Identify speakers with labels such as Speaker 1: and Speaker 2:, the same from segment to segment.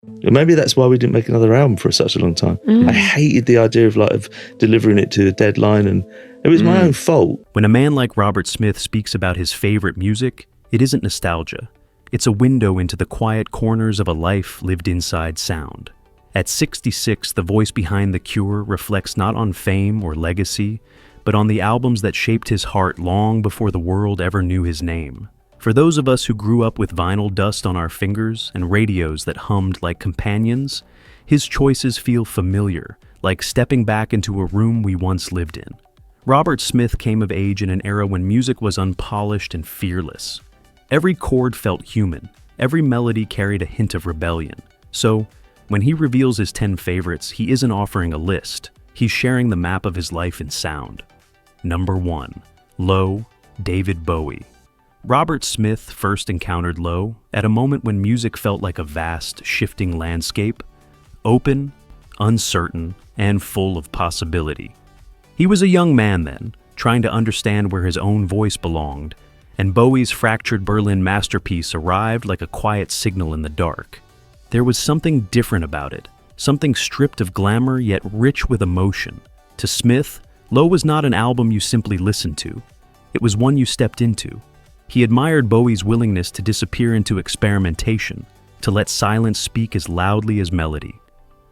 Speaker 1: Maybe that's why we didn't make another album for such a long time. I hated the idea of delivering it to a deadline, and it was my own fault.
Speaker 2: When a man like Robert Smith speaks about his favorite music, it isn't nostalgia. It's a window into the quiet corners of a life lived inside sound. At 66, the voice behind The Cure reflects not on fame or legacy, but on the albums that shaped his heart long before the world ever knew his name. For those of us who grew up with vinyl dust on our fingers and radios that hummed like companions, his choices feel familiar, like stepping back into a room we once lived in. Robert Smith came of age in an era when music was unpolished and fearless. Every chord felt human, every melody carried a hint of rebellion. So, when he reveals his 10 favorites, he isn't offering a list, he's sharing the map of his life in sound. Number 1. Low, David Bowie. Robert Smith first encountered Low at a moment when music felt like a vast, shifting landscape, open, uncertain, and full of possibility. He was a young man then, trying to understand where his own voice belonged, and Bowie's fractured Berlin masterpiece arrived like a quiet signal in the dark. There was something different about it, something stripped of glamour yet rich with emotion. To Smith, Low was not an album you simply listened to. It was one you stepped into. He admired Bowie's willingness to disappear into experimentation, to let silence speak as loudly as melody.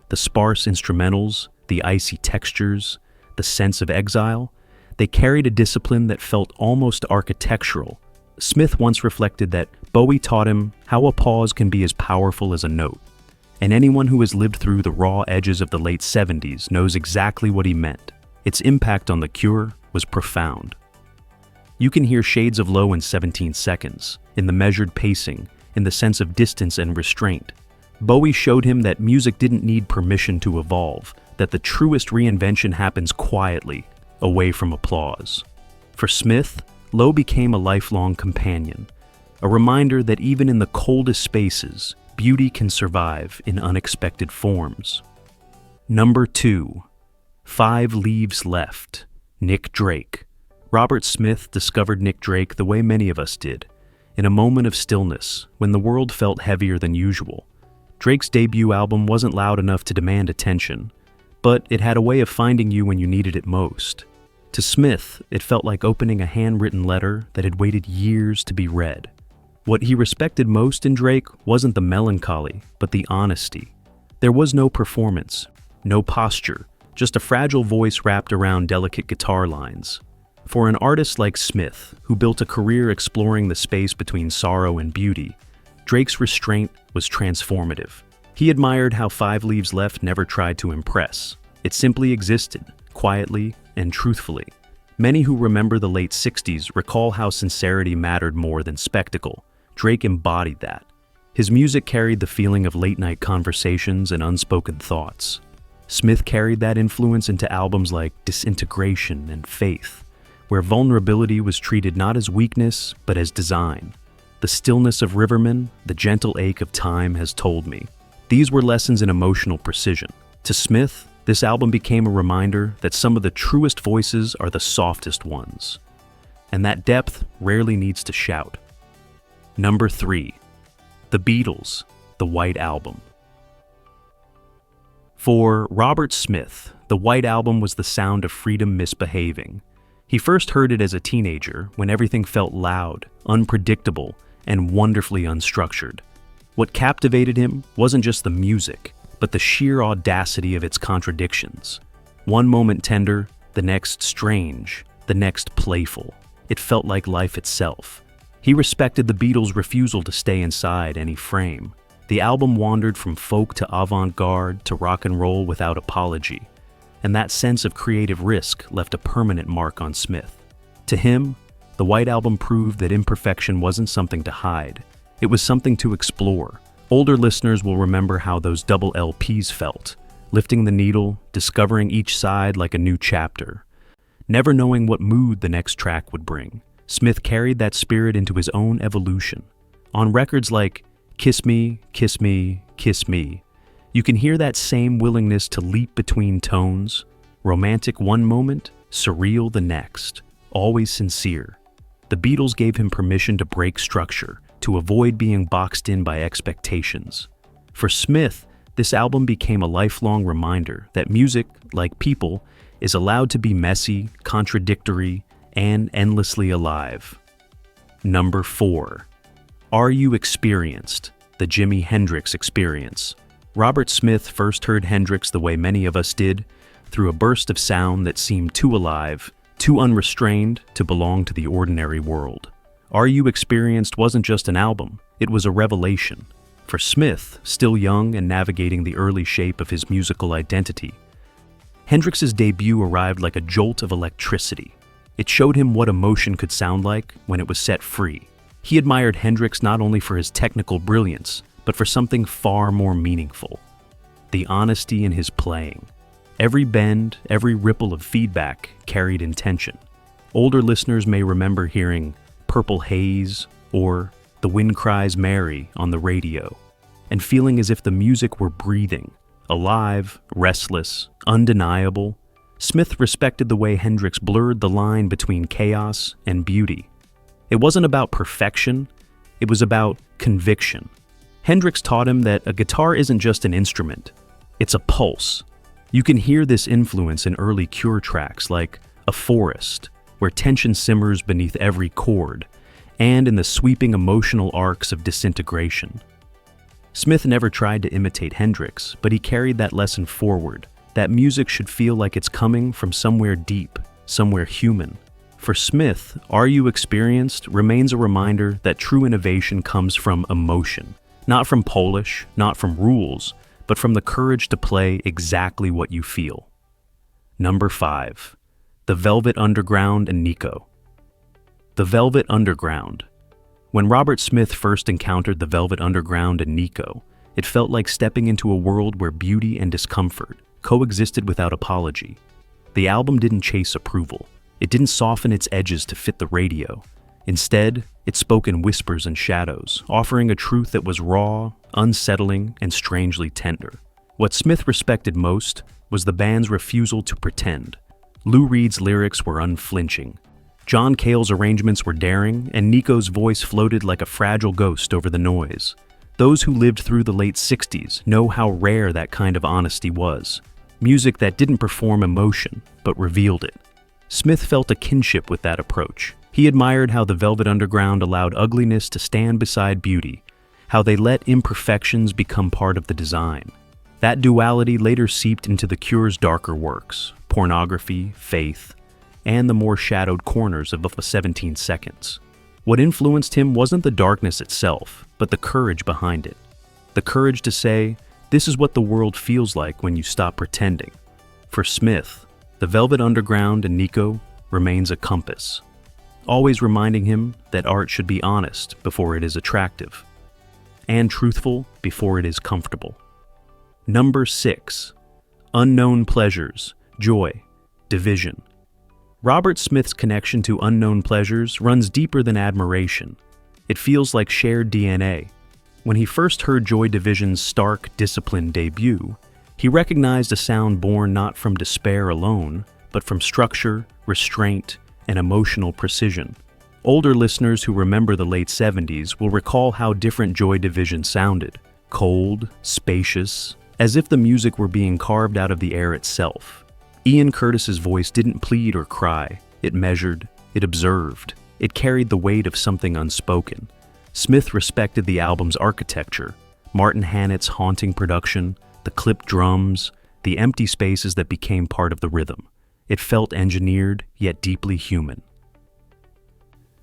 Speaker 2: The sparse instrumentals, the icy textures, the sense of exile, they carried a discipline that felt almost architectural. Smith once reflected that Bowie taught him how a pause can be as powerful as a note. And anyone who has lived through the raw edges of the late 70s knows exactly what he meant. Its impact on The Cure was profound. You can hear shades of Low in 17 seconds, in the measured pacing, in the sense of distance and restraint. Bowie showed him that music didn't need permission to evolve, that the truest reinvention happens quietly, away from applause. For Smith, Low became a lifelong companion, a reminder that even in the coldest spaces, beauty can survive in unexpected forms. Number 2. 5 Leaves Left, Nick Drake. Robert Smith discovered Nick Drake the way many of us did, in a moment of stillness, when the world felt heavier than usual. Drake's debut album wasn't loud enough to demand attention, but it had a way of finding you when you needed it most. To Smith, it felt like opening a handwritten letter that had waited years to be read. What he respected most in Drake wasn't the melancholy, but the honesty. There was no performance, no posture, just a fragile voice wrapped around delicate guitar lines. For an artist like Smith, who built a career exploring the space between sorrow and beauty, Drake's restraint was transformative. He admired how 5 Leaves Left never tried to impress. It simply existed, quietly and truthfully. Many who remember the late 60s recall how sincerity mattered more than spectacle. Drake embodied that. His music carried the feeling of late-night conversations and unspoken thoughts. Smith carried that influence into albums like Disintegration and Faith, where vulnerability was treated not as weakness, but as design. The stillness of Riverman, the gentle ache of time has told me. These were lessons in emotional precision. To Smith, this album became a reminder that some of the truest voices are the softest ones. And that depth rarely needs to shout. Number 3. The Beatles, The White Album. For Robert Smith, The White Album was the sound of freedom misbehaving. He first heard it as a teenager, when everything felt loud, unpredictable, and wonderfully unstructured. What captivated him wasn't just the music, but the sheer audacity of its contradictions. One moment tender, the next strange, the next playful. It felt like life itself. He respected the Beatles' refusal to stay inside any frame. The album wandered from folk to avant-garde to rock and roll without apology. And that sense of creative risk left a permanent mark on Smith. To him, the White Album proved that imperfection wasn't something to hide. It was something to explore. Older listeners will remember how those double LPs felt, lifting the needle, discovering each side like a new chapter. Never knowing what mood the next track would bring, Smith carried that spirit into his own evolution. On records like Kiss Me, Kiss Me, Kiss Me, you can hear that same willingness to leap between tones, romantic one moment, surreal the next, always sincere. The Beatles gave him permission to break structure, to avoid being boxed in by expectations. For Smith, this album became a lifelong reminder that music, like people, is allowed to be messy, contradictory, and endlessly alive. Number 4. Are You Experienced? The Jimi Hendrix Experience. Robert Smith first heard Hendrix the way many of us did, through a burst of sound that seemed too alive, too unrestrained to belong to the ordinary world. Are You Experienced wasn't just an album, it was a revelation. For Smith, still young and navigating the early shape of his musical identity, Hendrix's debut arrived like a jolt of electricity. It showed him what emotion could sound like when it was set free. He admired Hendrix not only for his technical brilliance, but for something far more meaningful: the honesty in his playing. Every bend, every ripple of feedback carried intention. Older listeners may remember hearing Purple Haze or The Wind Cries Mary on the radio, and feeling as if the music were breathing, alive, restless, undeniable. Smith respected the way Hendrix blurred the line between chaos and beauty. It wasn't about perfection, it was about conviction. Hendrix taught him that a guitar isn't just an instrument, it's a pulse. You can hear this influence in early Cure tracks like A Forest, where tension simmers beneath every chord, and in the sweeping emotional arcs of Disintegration. Smith never tried to imitate Hendrix, but he carried that lesson forward, that music should feel like it's coming from somewhere deep, somewhere human. For Smith, Are You Experienced remains a reminder that true innovation comes from emotion, not from polish, not from rules, but from the courage to play exactly what you feel. Number 5. The Velvet Underground and Nico. The Velvet Underground. When Robert Smith first encountered the Velvet Underground and Nico, it felt like stepping into a world where beauty and discomfort coexisted without apology. The album didn't chase approval. It didn't soften its edges to fit the radio. Instead, it spoke in whispers and shadows, offering a truth that was raw, unsettling, and strangely tender. What Smith respected most was the band's refusal to pretend. Lou Reed's lyrics were unflinching. John Cale's arrangements were daring, and Nico's voice floated like a fragile ghost over the noise. Those who lived through the late 60s know how rare that kind of honesty was. Music that didn't perform emotion, but revealed it. Smith felt a kinship with that approach. He admired how the Velvet Underground allowed ugliness to stand beside beauty, how they let imperfections become part of the design. That duality later seeped into the Cure's darker works, Pornography, Faith, and the more shadowed corners of the 17 Seconds. What influenced him wasn't the darkness itself, but the courage behind it. The courage to say, this is what the world feels like when you stop pretending. For Smith, the Velvet Underground and Nico remains a compass, always reminding him that art should be honest before it is attractive, and truthful before it is comfortable. Number 6. Unknown Pleasures, Joy, Division. Robert Smith's connection to unknown pleasures runs deeper than admiration. It feels like shared DNA. When he first heard Joy Division's stark, disciplined debut, he recognized a sound born not from despair alone, but from structure, restraint, and emotional precision. Older listeners who remember the late 70s will recall how different Joy Division sounded: cold, spacious, as if the music were being carved out of the air itself. Ian Curtis's voice didn't plead or cry. It measured, it observed, it carried the weight of something unspoken. Smith respected the album's architecture, Martin Hannett's haunting production, the clipped drums, the empty spaces that became part of the rhythm. It felt engineered, yet deeply human.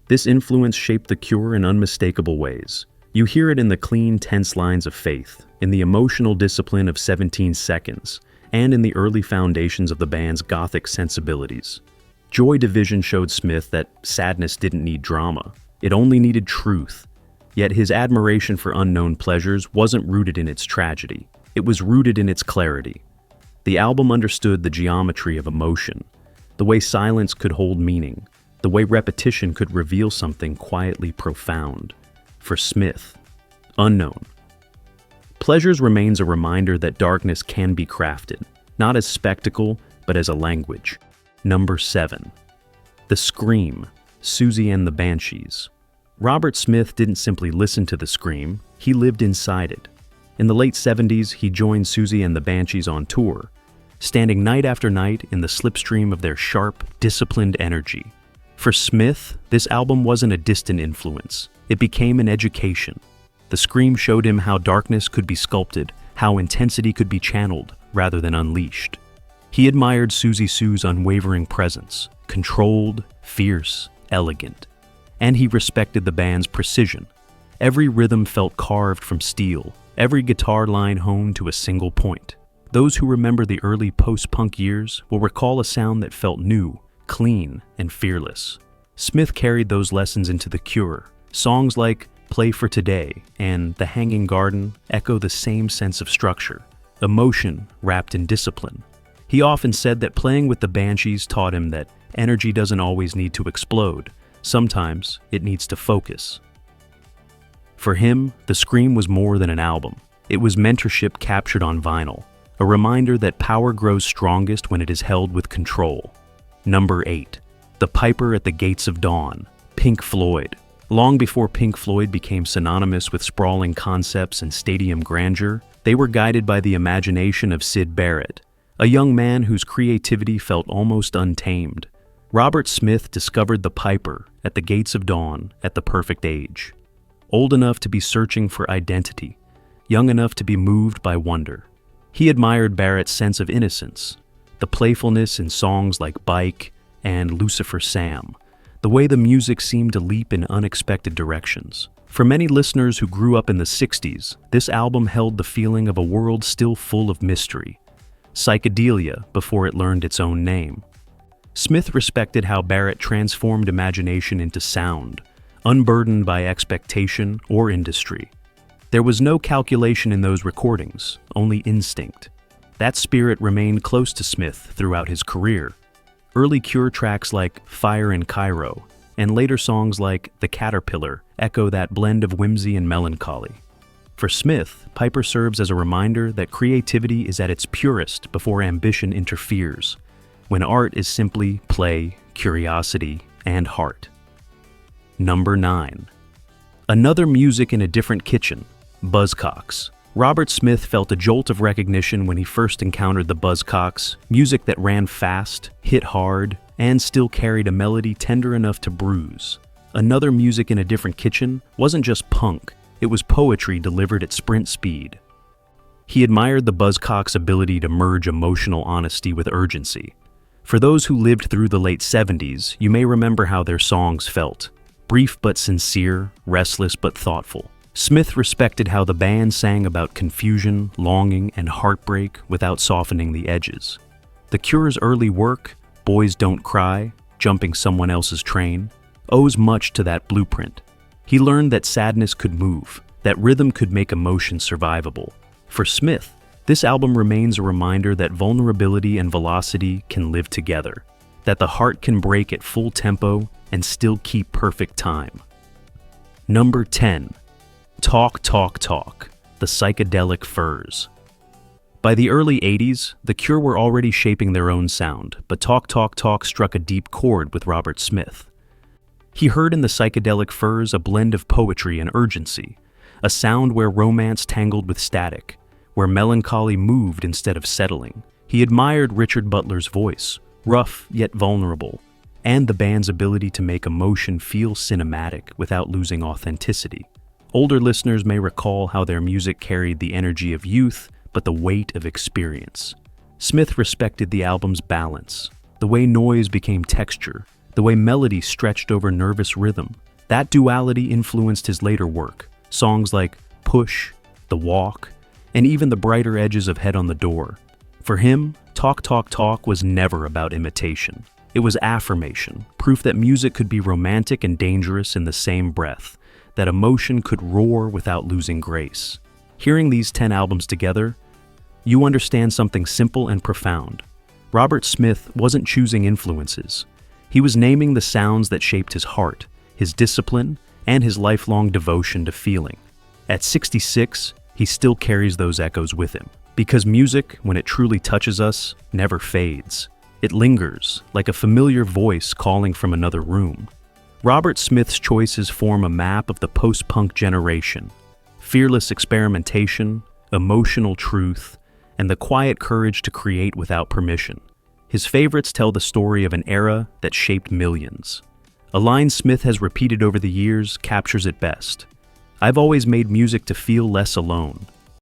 Speaker 2: This influence shaped The Cure in unmistakable ways. You hear it in the clean, tense lines of Faith, in the emotional discipline of 17 Seconds, and in the early foundations of the band's gothic sensibilities. Joy Division showed Smith that sadness didn't need drama. It only needed truth. Yet his admiration for Unknown Pleasures wasn't rooted in its tragedy. It was rooted in its clarity. The album understood the geometry of emotion, the way silence could hold meaning, the way repetition could reveal something quietly profound. For Smith, Unknown Pleasures remains a reminder that darkness can be crafted, not as spectacle, but as a language. Number 7. The Scream, Susie and the Banshees. Robert Smith didn't simply listen to the scream, he lived inside it. In the late 70s, he joined Susie and the Banshees on tour, standing night after night in the slipstream of their sharp, disciplined energy. For Smith, this album wasn't a distant influence. It became an education. The Scream showed him how darkness could be sculpted, how intensity could be channeled rather than unleashed. He admired Susie Sue's unwavering presence, controlled, fierce, elegant. And he respected the band's precision. Every rhythm felt carved from steel, every guitar line honed to a single point. Those who remember the early post-punk years will recall a sound that felt new, clean, and fearless. Smith carried those lessons into The Cure. Songs like Play for Today and The Hanging Garden echo the same sense of structure, emotion wrapped in discipline. He often said that playing with the Banshees taught him that energy doesn't always need to explode. Sometimes it needs to focus. For him, The Scream was more than an album. It was mentorship captured on vinyl, a reminder that power grows strongest when it is held with control. Number 8. The Piper at the Gates of Dawn, Pink Floyd. Long before Pink Floyd became synonymous with sprawling concepts and stadium grandeur, they were guided by the imagination of Syd Barrett, a young man whose creativity felt almost untamed. Robert Smith discovered the Piper at the Gates of Dawn at the perfect age. Old enough to be searching for identity, young enough to be moved by wonder. He admired Barrett's sense of innocence, the playfulness in songs like Bike and Lucifer Sam, the way the music seemed to leap in unexpected directions. For many listeners who grew up in the 60s, this album held the feeling of a world still full of mystery. Psychedelia before it learned its own name. Smith respected how Barrett transformed imagination into sound, unburdened by expectation or industry. There was no calculation in those recordings, only instinct. That spirit remained close to Smith throughout his career. Early Cure tracks like Fire in Cairo, and later songs like The Caterpillar echo that blend of whimsy and melancholy. For Smith, Piper serves as a reminder that creativity is at its purest before ambition interferes, when art is simply play, curiosity, and heart. Number 9. Another music in a different kitchen, Buzzcocks. Robert Smith felt a jolt of recognition when he first encountered the Buzzcocks, music that ran fast, hit hard, and still carried a melody tender enough to bruise. Another music in a different kitchen wasn't just punk, it was poetry delivered at sprint speed. He admired the Buzzcocks' ability to merge emotional honesty with urgency. For those who lived through the late 70s, you may remember how their songs felt. Brief but sincere, restless but thoughtful. Smith respected how the band sang about confusion, longing, and heartbreak without softening the edges. The Cure's early work, Boys Don't Cry, Jumping Someone Else's Train, owes much to that blueprint. He learned that sadness could move, that rhythm could make emotion survivable. For Smith, this album remains a reminder that vulnerability and velocity can live together, that the heart can break at full tempo and still keep perfect time. Number 10. Talk, Talk, Talk, The Psychedelic Furs. By the early 80s, The Cure were already shaping their own sound, but Talk, Talk, Talk struck a deep chord with Robert Smith. He heard in the Psychedelic Furs a blend of poetry and urgency, a sound where romance tangled with static, where melancholy moved instead of settling. He admired Richard Butler's voice, rough yet vulnerable, and the band's ability to make emotion feel cinematic without losing authenticity. Older listeners may recall how their music carried the energy of youth, but the weight of experience. Smith respected the album's balance, the way noise became texture, the way melody stretched over nervous rhythm. That duality influenced his later work, songs like Push, The Walk, and even the brighter edges of Head on the Door. For him, Talk, Talk, Talk was never about imitation. It was affirmation, proof that music could be romantic and dangerous in the same breath, that emotion could roar without losing grace. Hearing these 10 albums together, you understand something simple and profound. Robert Smith wasn't choosing influences. He was naming the sounds that shaped his heart, his discipline, and his lifelong devotion to feeling. At 66, he still carries those echoes with him. Because music, when it truly touches us, never fades. It lingers, like a familiar voice calling from another room. Robert Smith's choices form a map of the post-punk generation. Fearless experimentation, emotional truth, and the quiet courage to create without permission. His favorites tell the story of an era that shaped millions. A line Smith has repeated over the years captures it best. "I've always made music to feel less alone.